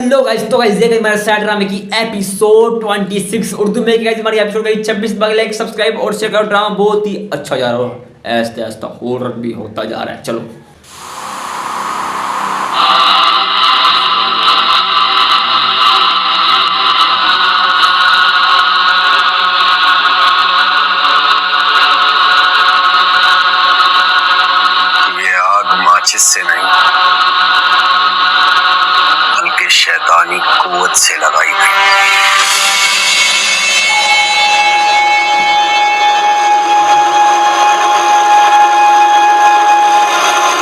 Hello guys, तो guys ये गई हमारे सैड ड्रामे की एपिसोड 26 उर्दू में। गाइस हमारी एपिसोड गई 26। बाकी लाइक सब्सक्राइब और शेयर करो। ड्रामा बहुत ही अच्छा जा रहा है, ऐसे ऐसा हॉरर भी होता जा रहा है। चलो ये आग माचिस से नहीं बल्कि शैतानी कुव्वत से लगाई गई।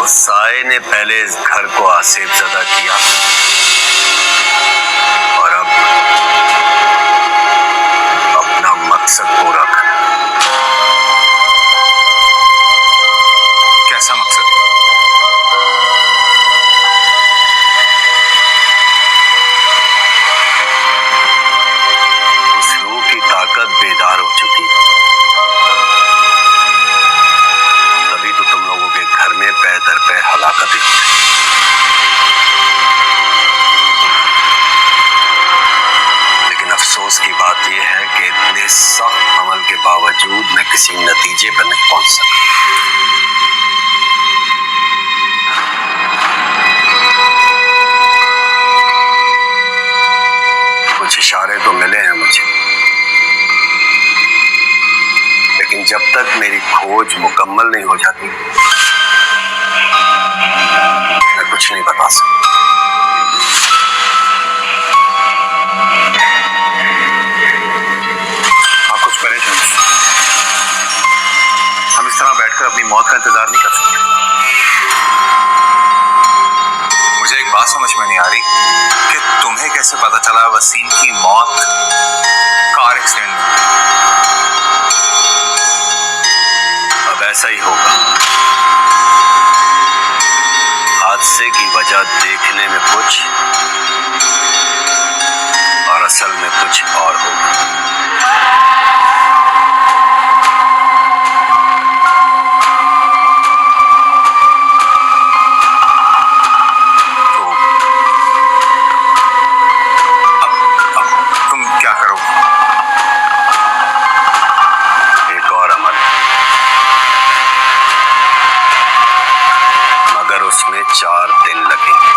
उस साए ने पहले इस घर को आसेब ज़दा किया और अब अपना मकसद पूरा कर। कैसा मकसद? उस रूह की ताकत बेदार हो चुकी है, तभी तो तुम लोगों के घर में पै दर पे हलाकतें हो रही। लेकिन अफसोस की बात यह है कि इतने सख्त अमल के बावजूद मैं किसी नतीजे पर नहीं पहुंच सका। कुछ इशारे तो मिले हैं मुझे, लेकिन जब तक मेरी खोज मुकम्मल नहीं हो जाती मैं कुछ नहीं बता सकता। आप कुछ परेशान नहीं। हम इस तरह बैठकर अपनी मौत का इंतजार नहीं कर सकते। मुझे एक बात समझ में नहीं आ रही कि तुम्हें कैसे पता चला वसीम की मौत कार एक्सीडेंट में। अब ऐसा ही होगा। हादसे की वजह देखने में कुछ और असल में कुछ और होगा। उसमें 4 दिन लगेंगे।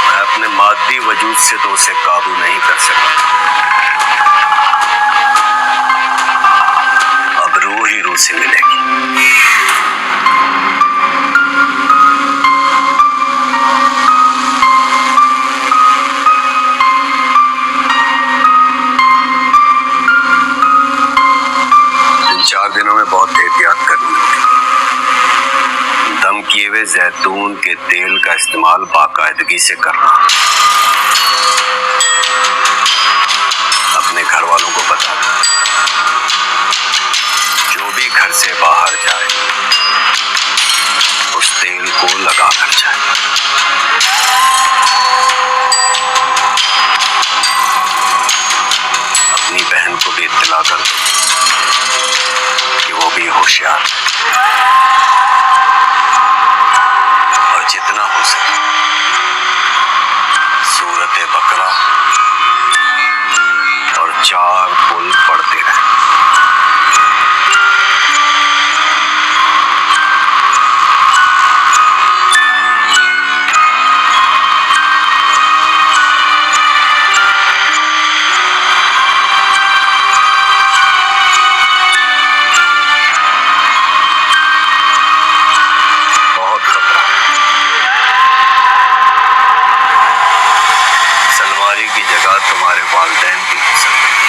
मैं अपने मादी वजूद से तो उसे काबू नहीं कर सका। अब रूह ही रूह से मिलेगी। इन 4 दिनों में बहुत एहतियात करनी होगी। दम किए हुए जैतून के तेल का इस्तेमाल बाकायदगी से करना। अपने घर वालों को बता दो, जो भी घर से बाहर जाए उस तेल को लगा कर जाए। अपनी बहन को भी इत्तला कर दो कि वो भी होशियार और जितना हो सके सूरत बकरा और 4 पुल पढ़ते रहे। बहुत खतरा है। सलवारी की जगह तुम्हारे वालिदैन भी हो सकते हैं।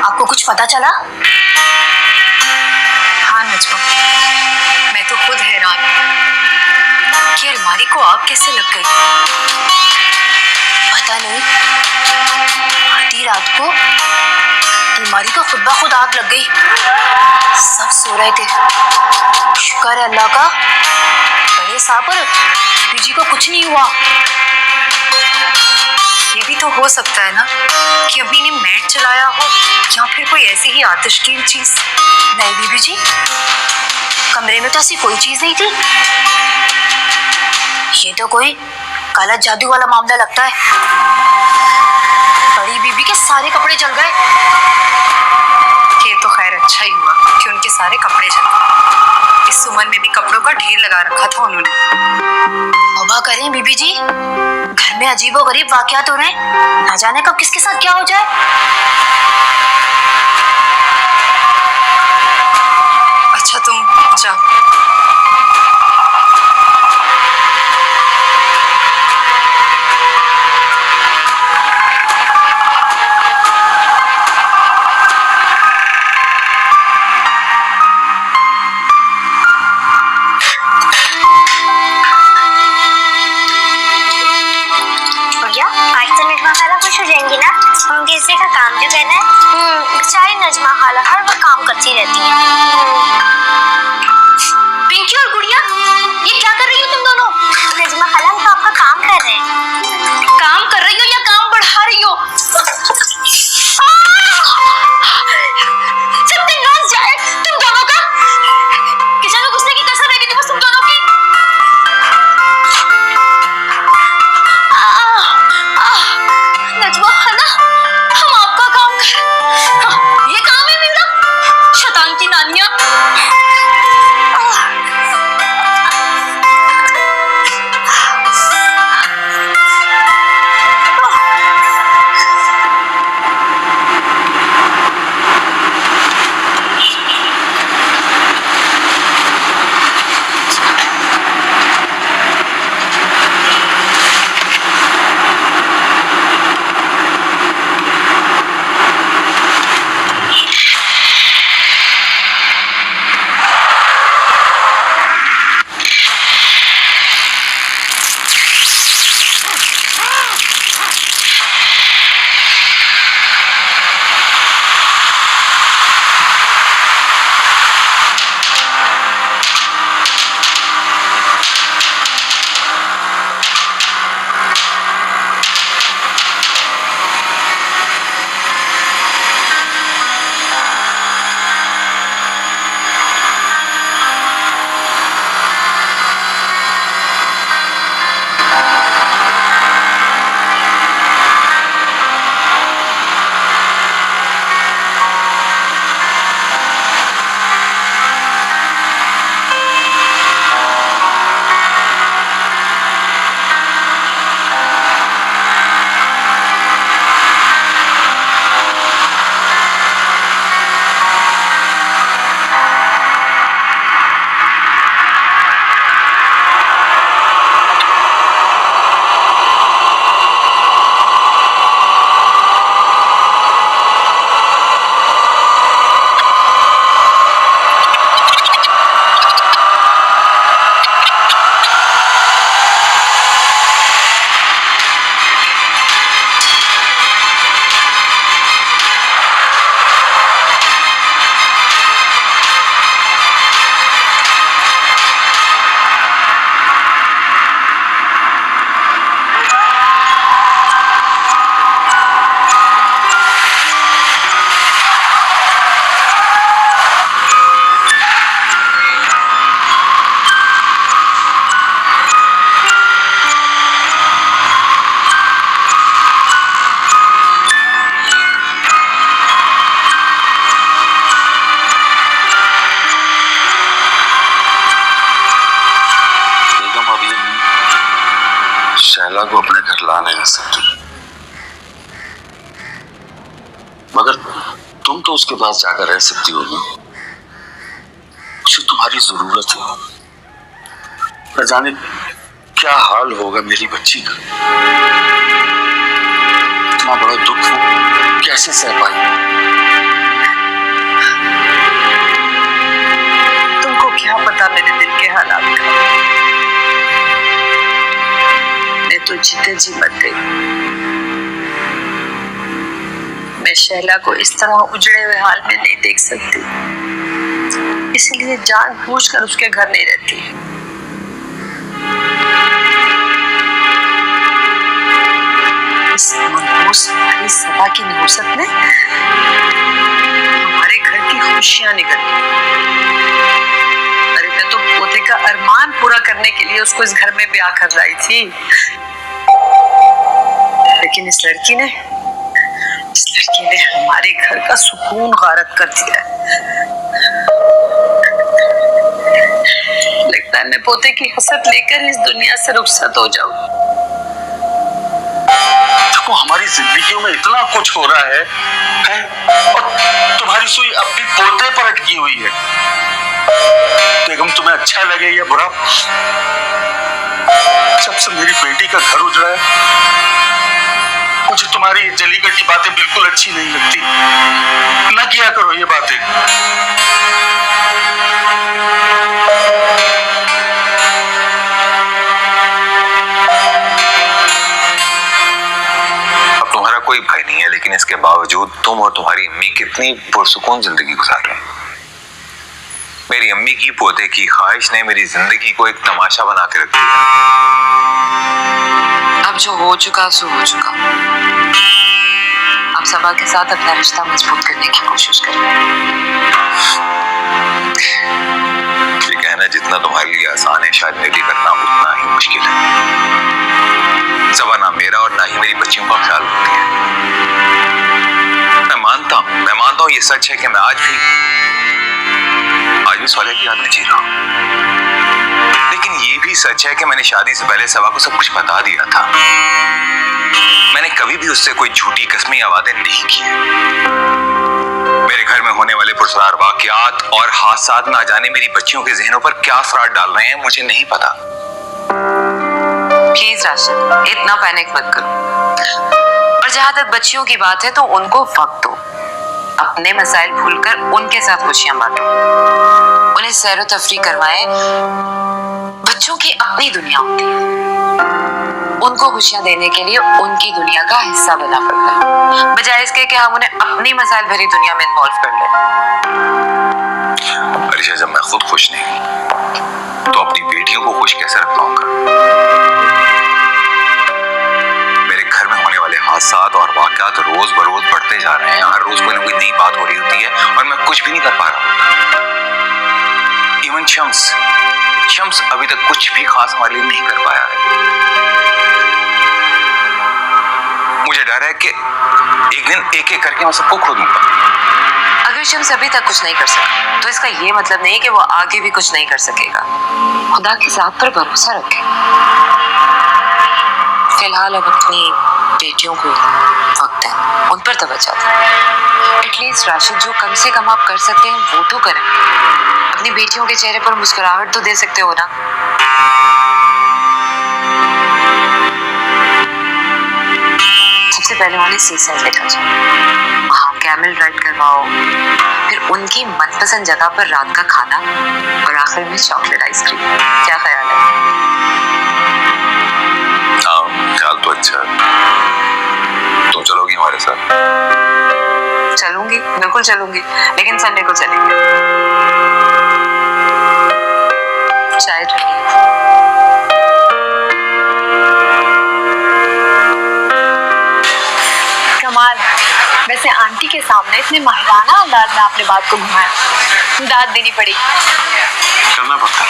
आपको कुछ पता चला? हाँ नजमा, मैं तो खुद हैरान कि अलमारी को आग कैसे लग गई। पता नहीं, आधी रात को अलमारी को खुद ब खुद आग लग गई। सब सो रहे थे। शुक्र है अल्लाह का, बड़े साहब और बीजी को कुछ नहीं हुआ। ये भी तो हो सकता है ना कि अभी ने मैट चलाया हो या फिर कोई ऐसी ही आतिशगीर चीज। नहीं बीबी जी, कमरे में तो ऐसी कोई चीज नहीं थी। ये तो कोई काला जादू वाला मामला लगता है। बड़ी बीबी के सारे कपड़े जल गए। ये तो खैर अच्छा ही हुआ कि उनके सारे कपड़े जल गए। इस सुमन में भी कपड़ों का ढेर लगा रखा था उन्होंने। तौबा करें बीबी जी, घर में अजीबो गरीब वाकयात हो रहे हैं, ना जाने कब किसके साथ क्या हो जाए। अच्छा तुम जाओ। किसी का काम जो करना है। बेचारी नजमा खाला हर वक्त काम करती रहती है। पिंकी और गुड़िया, ये क्या कर रही हो तुम दोनों? नजमा खाला, हम तो आपका काम कर रहे हैं। काम कर रही हो या काम बढ़ा रही हो? सत्यानाश जाए तुम दोनों का। किचन में घुसने की कसर रह गई थी बस तुम दोनों की। नजमा खाला, हम आपका काम कर, ये काम है मेरा। शैतान की नानिया। शैला को अपने घर ला नहीं सकती, मगर तुम तो उसके पास जाकर रह सकती हो ना। उसे तुम्हारी जरूरत है। न जाने क्या हाल होगा मेरी बच्ची का। इतना बड़ा दुख वो कैसे सह पाई? तुमको क्या पता मेरे दिल के हालात का। मैं तो जीते जी मर गई। मैं शैला को इस तरह उजड़े हुए हाल में नहीं देख सकती, इसलिए जानबूझकर उसके घर नहीं रहती। इस मनहूस हमारी सभा की नहुसत ने हमारे घर की खुशियां निकल ली। अरे मैं तो पोते का अरमान पूरा करने के लिए उसको इस घर में ब्याह कर लाई थी, लेकिन इस लड़की ने हमारे घर का सुकून गारत कर दिया। लगता है मैं पोते की हसरत लेकर इस दुनिया से रुखसत हो जाऊं। देखो हमारी जिंदगियों में इतना कुछ हो रहा है? और तुम्हारी सुई अब भी पोते पर अटकी हुई है। बेगम तुम्हें अच्छा लगे या बुरा, जब से मेरी बेटी का घर उजड़ा है मुझे तुम्हारी जली कटी बातें बिल्कुल अच्छी नहीं लगती। ना किया करो ये बातें। अब तुम्हारा कोई भय नहीं है, लेकिन इसके बावजूद तुम और तुम्हारी अम्मी कितनी पुरसुकून जिंदगी गुजार रहे हैं। मेरी अम्मी की पोते की ख्वाहिश ने मेरी जिंदगी को एक तमाशा बना के रख दिया। अब जो हो चुका सो हो चुका। अब सबा के साथ अपना रिश्ता मजबूत करने की कोशिश करें। ये कहना जितना तुम्हारे लिए आसान है, शायद मेरे लिए करना उतना ही मुश्किल है। सबा ना मेरा और ना ही मेरी बच्चियों का ख्याल रखती है। मैं मानता हूँ ये सच है कि मैं आज भी सोलह की याद में जी रहा हूं, लेकिन ये भी सच है कि मैंने शादी से पहले सबा को सब कुछ बता दिया था। मैंने कभी भी उससे कोई झूठी कस्में या वादे नहीं किए। मेरे घर में होने वाले पुरस्कार वाकयात और हादसात ना जाने मेरी बच्चियों के जहनों पर क्या असर डाल रहे हैं मुझे नहीं पता। प्लीज राशिद, इतना पैनिक मत करो। और जहां तक बच्चियों की बात है तो उनको वक्त दो। अपने मसाइल भूलकर उनके साथ खुशियां बांटो, उन्हें सैर तफरी करवाएं। बच्चों की अपनी दुनिया होती है, उनको खुशियां देने के लिए उनकी दुनिया का हिस्सा बना पड़ता है, बजाय इसके कि हम उन्हें अपनी मसाइल भरी दुनिया में इन्वॉल्व कर लें। अरिशा, जब मैं खुद खुश नहीं तो अपनी बेटियों को खुश कैसे रख पाऊंगा? हादसात और वाकयात रोज बरोज बढ़ते जा रहे हैं। हर रोज कोई ना कोई नई बात हो रही होती है और मैं कुछ भी नहीं कर पा रहा। इवन शम्स अभी तक कुछ भी खास हमारे लिए नहीं कर पाया है। मुझे डर है कि एक दिन एक एक करके मैं सबको खो दूंगा। अगर शम्स अभी तक कुछ नहीं कर सका तो इसका ये मतलब नहीं कि वो आगे भी कुछ नहीं कर सकेगा। खुदा की ज़ात पर भरोसा रखें। फिलहाल अब अपनी बेटियों को वक्त है, उन पर तवज्जो दें। एटलीस्ट राशिद, जो कम से कम आप कर सकते हैं वो तो करें। अपनी बेटियों के चेहरे पर मुस्कुराहट तो दे सकते हो ना। सबसे पहले उन्हें सी साइड लेकर जाओ, वहाँ कैमल राइड करवाओ, फिर उनकी मनपसंद जगह पर रात का खाना और आखिर में चॉकलेट आइसक्रीम। क्या ख्याल है? ख्याल तो अच्छा है। तुम चलोगी हमारे साथ? चलूंगी, बिल्कुल चलूंगी, लेकिन संडे को चलेंगे। चाय कमाल। वैसे आंटी के सामने इतने माहिराना अंदाज में आपने बात को घुमाया, दाद देनी पड़ी। करना पड़ता है।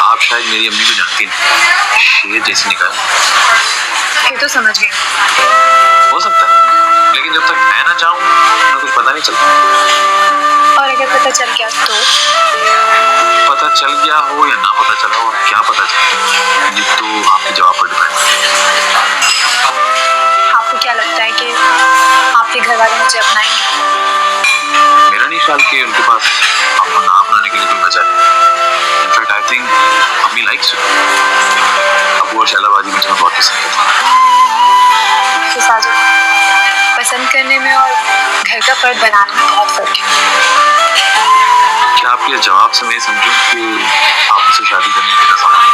आप शायद मेरी अम्मी को जानती नहीं, शेर जैसी निकाल। ये तो समझ गई। हो सकता है, लेकिन जब तक मैं ना चाहूं मुझे कुछ पता नहीं चलता। और अगर पता चल गया तो? पता चल गया हो या ना पता चला हो, क्या पता चला, ये तो आपके जवाब पर डिपेंड है। आपको क्या लगता है कि आपके घर वाले मुझे अपनाएंगे? मेरा नहीं ख्याल कि उनके पास अपना नाम बनाने के लिए कोई वजह है। इनफैक्ट आई थिंक अम्मी लाइक्स यू। अबू और शैलाबाजी मुझे बहुत पसंद है। तो साजो पसंद करने में और घर का फर्द बनाने में बहुत फर्क है। क्या आपके जवाब से मैं समझूं कि आप मुझसे शादी करने की रज़ा हैं?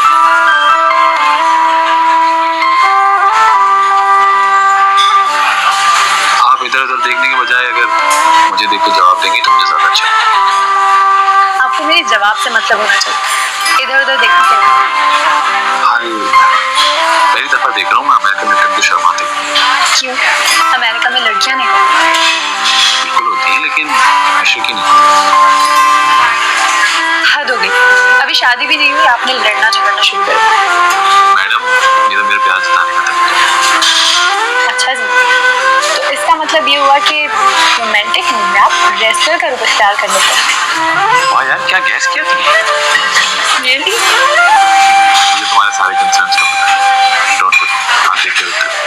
आप इधर उधर देखने के बजाय अगर मुझे देख के जवाब देंगे तो मुझे ज्यादा अच्छा लगेगा। आपको मेरे जवाब से मतलब होना चाहिए, इधर उधर देखने के लिए। हाय, पहली दफा देख रहा हूँ मैं अमेरिकन लड़कियों को शर्माते हुए। क्यों? अमेरिका में लड़कियां नहीं होती। बिल्कुल होती है लेकिन हमेशा की नहीं। हद हो गई, अभी शादी भी नहीं हुई, आपने लड़ना झगड़ना शुरू कर दिया। मैडम, ये तो मेरे प्यार जताने का तरीका है। अच्छा जी, तो इसका मतलब ये हुआ कि रोमांटिक मूड में आप रेसलर का रूप इख्तियार कर लेते हैं। वाह यार, क्या गैस किया तुमने? Really? मुझे तुम्हारे सारे कंसर्न्स का पता है। Don't worry, I'll take care of it.